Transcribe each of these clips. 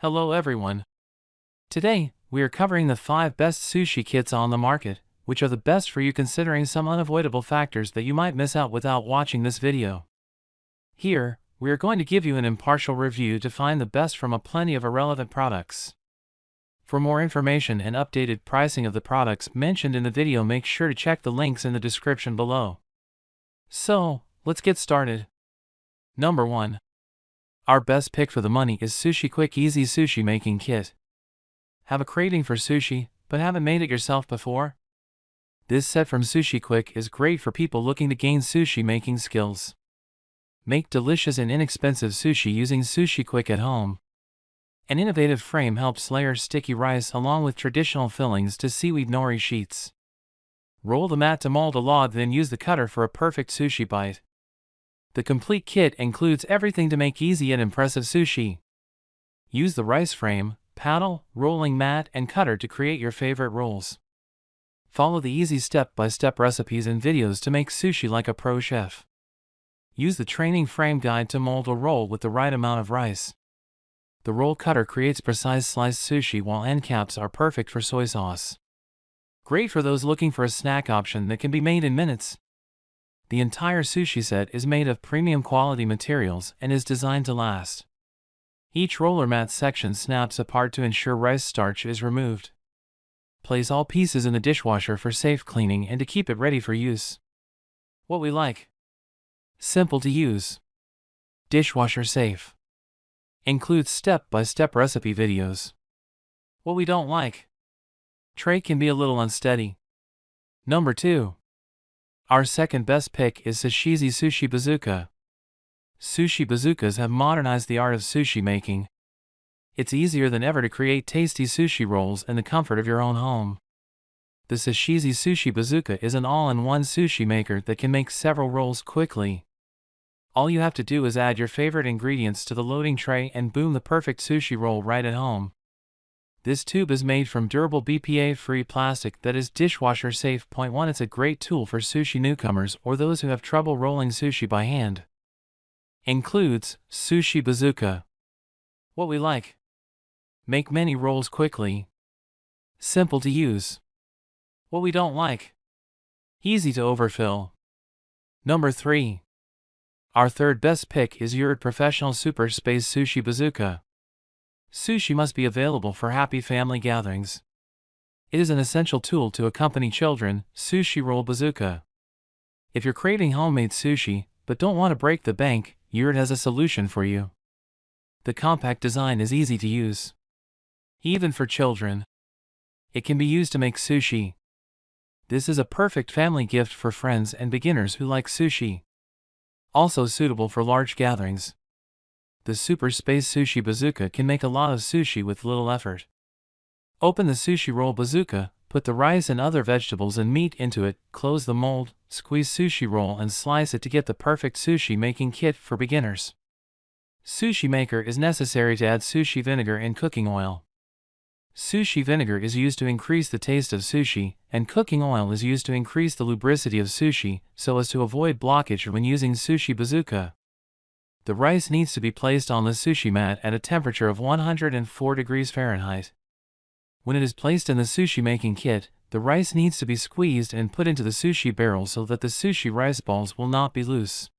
Hello everyone. Today, we are covering the 5 best sushi kits on the market, which are the best for you considering some unavoidable factors that you might miss out without watching this video. Here, we are going to give you an impartial review to find the best from a plenty of irrelevant products. For more information and updated pricing of the products mentioned in the video, make sure to check the links in the description below. So, let's get started. Number 1. Our best pick for the money is SushiQuik Easy Sushi Making Kit. Have a craving for sushi, but haven't made it yourself before? This set from SushiQuik is great for people looking to gain sushi making skills. Make delicious and inexpensive sushi using SushiQuik at home. An innovative frame helps layer sticky rice along with traditional fillings to seaweed nori sheets. Roll the mat to mold a log, then use the cutter for a perfect sushi bite. The complete kit includes everything to make easy and impressive sushi. Use the rice frame, paddle, rolling mat, and cutter to create your favorite rolls. Follow the easy step-by-step recipes and videos to make sushi like a pro chef. Use the training frame guide to mold a roll with the right amount of rice. The roll cutter creates precise sliced sushi, while end caps are perfect for soy sauce. Great for those looking for a snack option that can be made in minutes. The entire sushi set is made of premium quality materials and is designed to last. Each roller mat section snaps apart to ensure rice starch is removed. Place all pieces in the dishwasher for safe cleaning and to keep it ready for use. What we like: simple to use, dishwasher safe, includes step-by-step recipe videos. What we don't like: tray can be a little unsteady. Number 2. Our second best pick is Sushezi Sushi Bazooka. Sushi bazookas have modernized the art of sushi making. It's easier than ever to create tasty sushi rolls in the comfort of your own home. The Sushezi Sushi Bazooka is an all-in-one sushi maker that can make several rolls quickly. All you have to do is add your favorite ingredients to the loading tray and boom, the perfect sushi roll right at home. This tube is made from durable BPA-free plastic that is dishwasher safe. Point 1. It's a great tool for sushi newcomers or those who have trouble rolling sushi by hand. Includes Sushi Bazooka. What we like: make many rolls quickly, simple to use. What we don't like: easy to overfill. Number 3. Our third best pick is Ured Professional Super Space Sushi Bazooka. Sushi must be available for happy family gatherings. It is an essential tool to accompany children. Sushi Roll Bazooka. If you're craving homemade sushi, but don't want to break the bank, Ured has a solution for you. The compact design is easy to use, even for children. It can be used to make sushi. This is a perfect family gift for friends and beginners who like sushi. Also suitable for large gatherings. The Super Space Sushi Bazooka can make a lot of sushi with little effort. Open the Sushi Roll Bazooka, put the rice and other vegetables and meat into it, close the mold, squeeze sushi roll and slice it to get the perfect sushi making kit for beginners. Sushi maker is necessary to add sushi vinegar and cooking oil. Sushi vinegar is used to increase the taste of sushi, and cooking oil is used to increase the lubricity of sushi, so as to avoid blockage when using Sushi Bazooka. The rice needs to be placed on the sushi mat at a temperature of 104 degrees Fahrenheit. When it is placed in the sushi making kit, the rice needs to be squeezed and put into the sushi barrel so that the sushi rice balls will not be loose.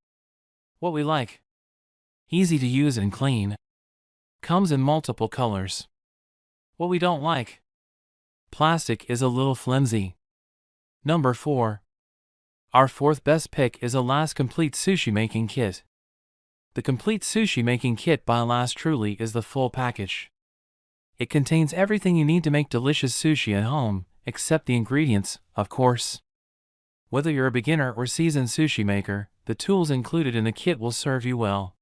What we like: easy to use and clean. Comes in multiple colors. What we don't like: plastic is a little flimsy. Number 4. Our fourth best pick is Alas Complete Sushi Making Kit. The Complete Sushi Making Kit by Alas truly is the full package. It contains everything you need to make delicious sushi at home, except the ingredients, of course. Whether you're a beginner or seasoned sushi maker, the tools included in the kit will serve you well.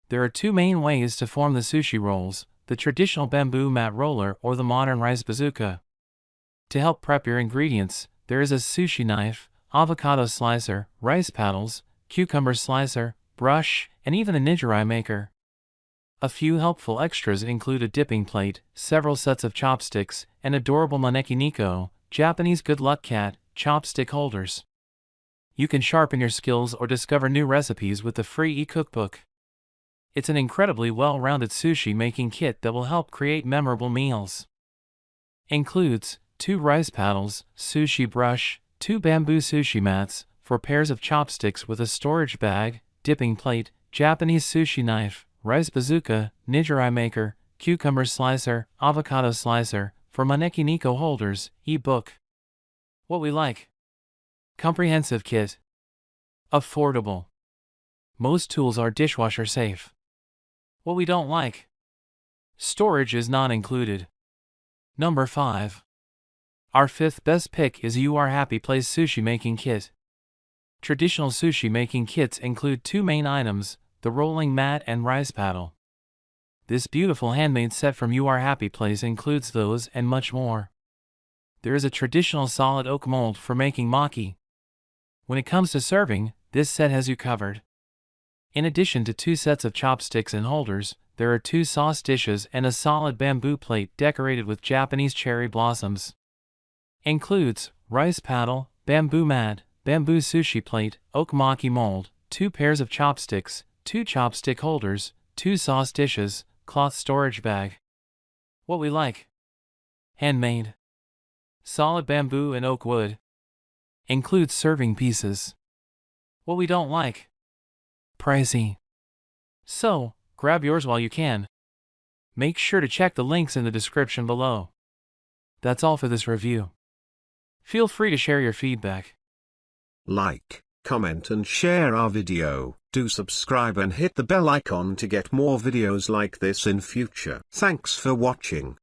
There are 2 main ways to form the sushi rolls: the traditional bamboo mat roller or the modernized bazooka. To help prep your ingredients, there is a sushi knife, avocado slicer, rice paddles, cucumber slicer, brush, and even a nigiri maker. A few helpful extras include a dipping plate, several sets of chopsticks, and adorable maneki neko, Japanese good luck cat, chopstick holders. You can sharpen your skills or discover new recipes with the free e-cookbook. It's an incredibly well-rounded sushi making kit that will help create memorable meals. Includes 2 rice paddles, sushi brush, 2 bamboo sushi mats, 4 pairs of chopsticks with a storage bag, dipping plate, Japanese sushi knife, rice bazooka, nigiri maker, cucumber slicer, avocado slicer, 4 maneki Nico holders, e-book. What we like. Comprehensive kit. Affordable. Most tools are dishwasher safe. What we don't like. Storage is not included. Number 5. Our 5th best pick is You Are Happy Place Sushi Making Kit. Traditional sushi making kits include 2 main items, the rolling mat and rice paddle. This beautiful handmade set from You Are Happy Place includes those and much more. There is a traditional solid oak mold for making maki. When it comes to serving, this set has you covered. In addition to 2 sets of chopsticks and holders, there are 2 sauce dishes and a solid bamboo plate decorated with Japanese cherry blossoms. Includes rice paddle, bamboo mat, bamboo sushi plate, oak maki mold, 2 pairs of chopsticks, 2 chopstick holders, 2 sauce dishes, cloth storage bag. What we like. Handmade. Solid bamboo and oak wood. Includes serving pieces. What we don't like. Pricey. So, grab yours while you can. Make sure to check the links in the description below. That's all for this review. Feel free to share your feedback. Like, comment and share our video. Do subscribe and hit the bell icon to get more videos like this in future. Thanks for watching.